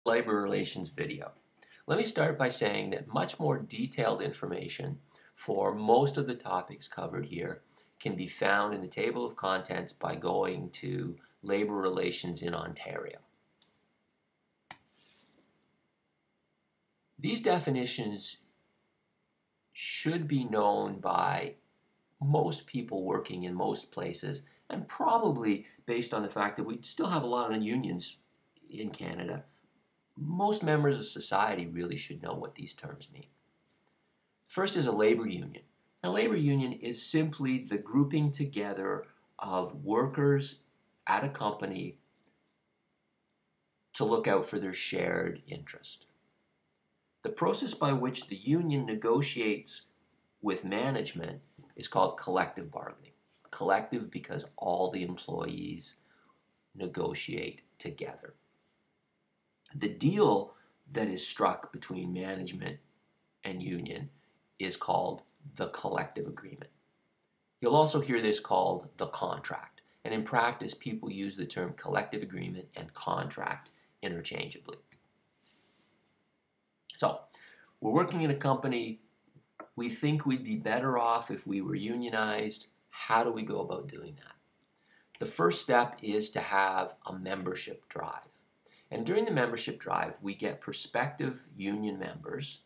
labor relations video. Let me start by saying that much more detailed information for most of the topics covered here can be found in the table of contents by going to Labor Relations in Ontario. These definitions should be known by most people working in most places, and probably based on the fact that we still have a lot of unions in Canada, most members of society really should know what these terms mean. First is a labor union. A labor union is simply the grouping together of workers at a company to look out for their shared interest. The process by which the union negotiates with management is called collective bargaining. Collective because all the employees negotiate together. The deal that is struck between management and union is called the collective agreement. You'll also hear this called the contract, and in practice people use the term collective agreement and contract interchangeably. So, we're working in a company, we think we'd be better off if we were unionized. How do we go about doing that? The first step is to have a membership drive. And during the membership drive, we get prospective union members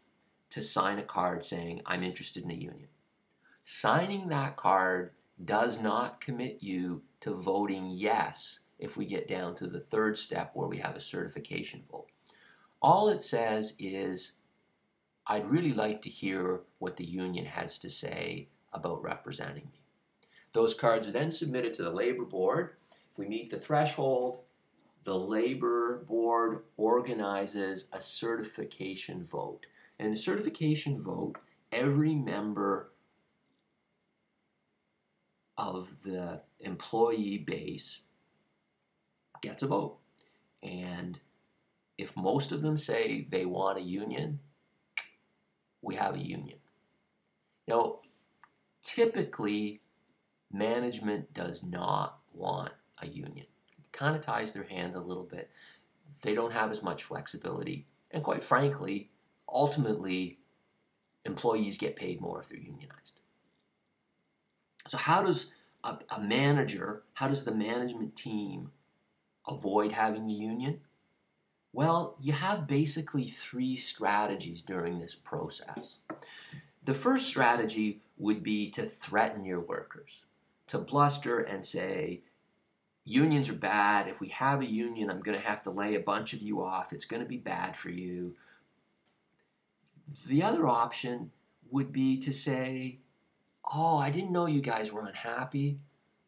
to sign a card saying, I'm interested in a union. Signing that card does not commit you to voting yes if we get down to the third step where we have a certification vote. All it says is, I'd really like to hear what the union has to say about representing me. Those cards are then submitted to the labor board. If we meet the threshold, the labor board organizes a certification vote. And in the certification vote, every member of the employee base gets a vote. And if most of them say they want a union, we have a union. Now, typically, management does not want a union. It kind of ties their hands a little bit. They don't have as much flexibility. And quite frankly, ultimately, employees get paid more if they're unionized. So how does a manager, how does the management team avoid having a union? Well, you have basically three strategies during this process. The first strategy would be to threaten your workers, to bluster and say, unions are bad. If we have a union, I'm going to have to lay a bunch of you off. It's going to be bad for you. The other option would be to say, oh, I didn't know you guys were unhappy.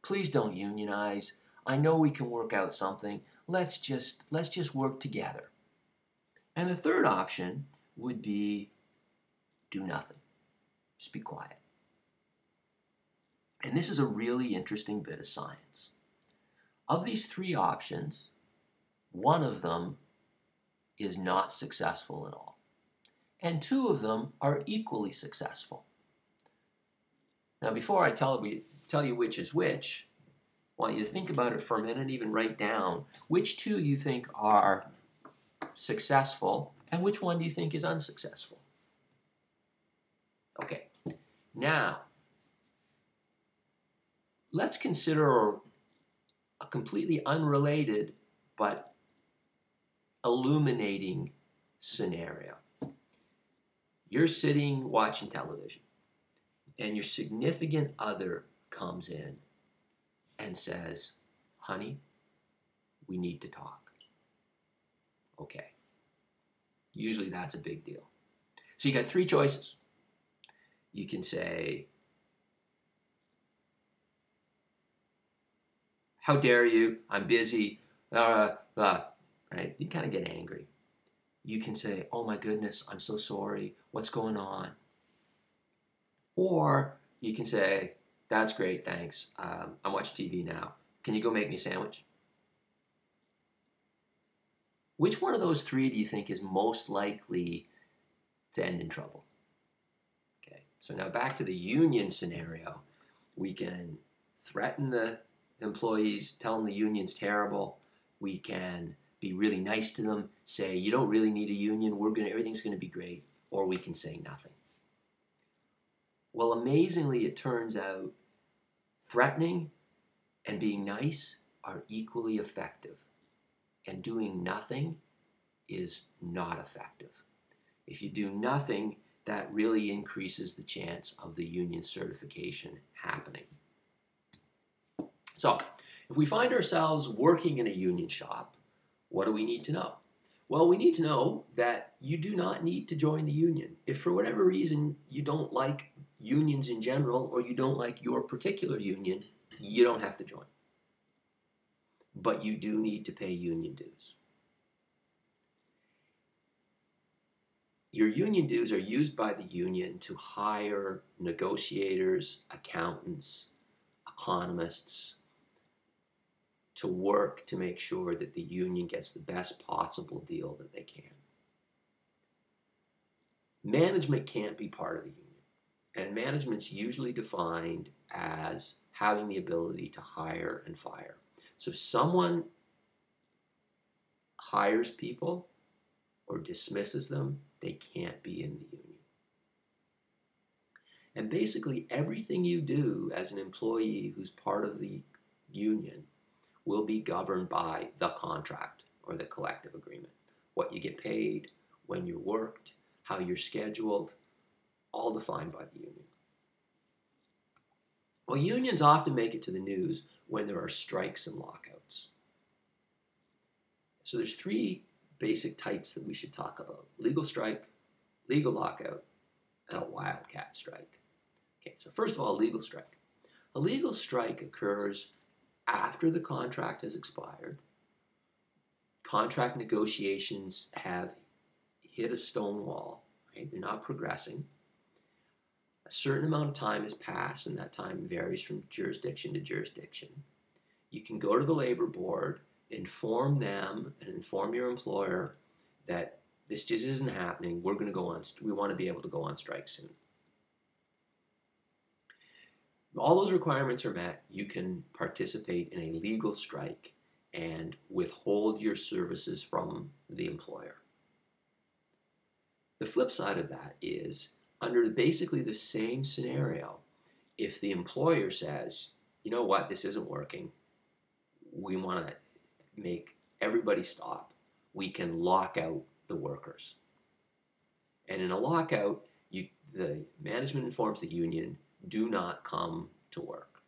Please don't unionize. I know we can work out something. Let's just work together. And the third option would be do nothing. Just be quiet. And this is a really interesting bit of science. Of these three options, one of them is not successful at all. And two of them are equally successful. Now, before I tell you which is which, I want you to think about it for a minute and even write down which two you think are successful and which one do you think is unsuccessful. Okay, now let's consider a completely unrelated but illuminating scenario. You're sitting watching television and your significant other comes in and says, honey, we need to talk. Okay. Usually that's a big deal. So you got three choices. You can say, how dare you? I'm busy. Right? You kind of get angry. You can say, oh my goodness, I'm so sorry. What's going on? Or you can say, that's great, thanks. I'm watching TV now. Can you go make me a sandwich? Which one of those three do you think is most likely to end in trouble? Okay, so now back to the union scenario. We can threaten the employees, tell them the union's terrible. We can be really nice to them, say, you don't really need a union, everything's going to be great, or we can say nothing. Well, amazingly, it turns out threatening and being nice are equally effective, and doing nothing is not effective. If you do nothing, that really increases the chance of the union certification happening. So, if we find ourselves working in a union shop, what do we need to know? Well, we need to know that you do not need to join the union. If for whatever reason you don't like unions in general, or you don't like your particular union, you don't have to join. But you do need to pay union dues. Your union dues are used by the union to hire negotiators, accountants, economists, to work to make sure that the union gets the best possible deal that they can. Management can't be part of the union, and management's usually defined as having the ability to hire and fire. So if someone hires people or dismisses them, they can't be in the union. And basically everything you do as an employee who's part of the union will be governed by the contract or the collective agreement. What you get paid, when you're worked, how you're scheduled, all defined by the union. Well, unions often make it to the news when there are strikes and lockouts. So there's three basic types that we should talk about: legal strike, legal lockout, and a wildcat strike. Okay, so first of all, legal strike. A legal strike occurs after the contract has expired. Contract negotiations have hit a stone wall, right? They're not progressing. A certain amount of time has passed, and that time varies from jurisdiction to jurisdiction. You can go to the labor board, inform them and inform your employer that this just isn't happening. We want to be able to go on strike soon. All those requirements are met, you can participate in a legal strike and withhold your services from the employer. The flip side of that is, under basically the same scenario, if the employer says, you know what, this isn't working, we want to make everybody stop, we can lock out the workers. And in a lockout, the management informs the union, do not come to work.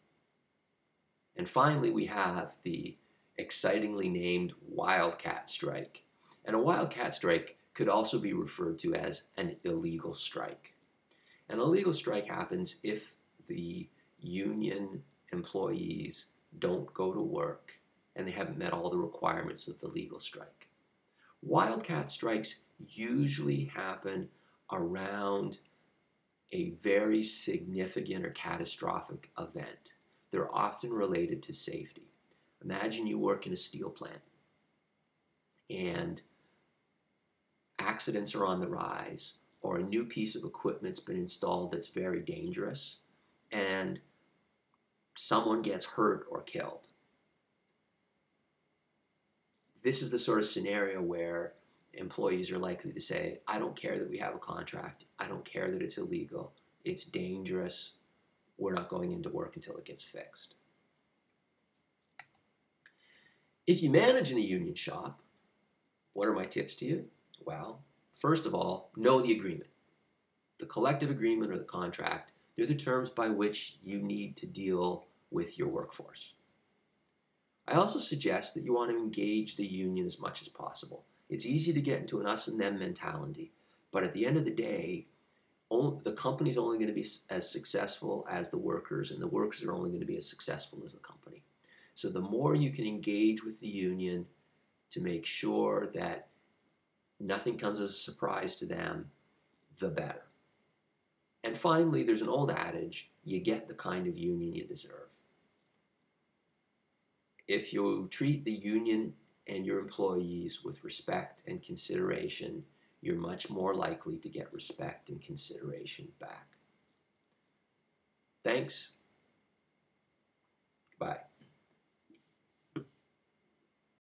And finally, we have the excitingly named wildcat strike. And a wildcat strike could also be referred to as an illegal strike. An illegal strike happens if the union employees don't go to work and they haven't met all the requirements of the legal strike. Wildcat strikes usually happen around a very significant or catastrophic event. They're often related to safety. Imagine you work in a steel plant and accidents are on the rise, or a new piece of equipment's been installed that's very dangerous, and someone gets hurt or killed. This is the sort of scenario where employees are likely to say, I don't care that we have a contract, I don't care that it's illegal, it's dangerous, we're not going into work until it gets fixed. If you manage in a union shop, what are my tips to you? Well, first of all, know the agreement. The collective agreement or the contract, they're the terms by which you need to deal with your workforce. I also suggest that you want to engage the union as much as possible. It's easy to get into an us and them mentality, but at the end of the day, the company's only going to be as successful as the workers, and the workers are only going to be as successful as the company. So the more you can engage with the union to make sure that nothing comes as a surprise to them, the better. And finally, there's an old adage, you get the kind of union you deserve. If you treat the union and your employees with respect and consideration, you're much more likely to get respect and consideration back. Thanks. Bye.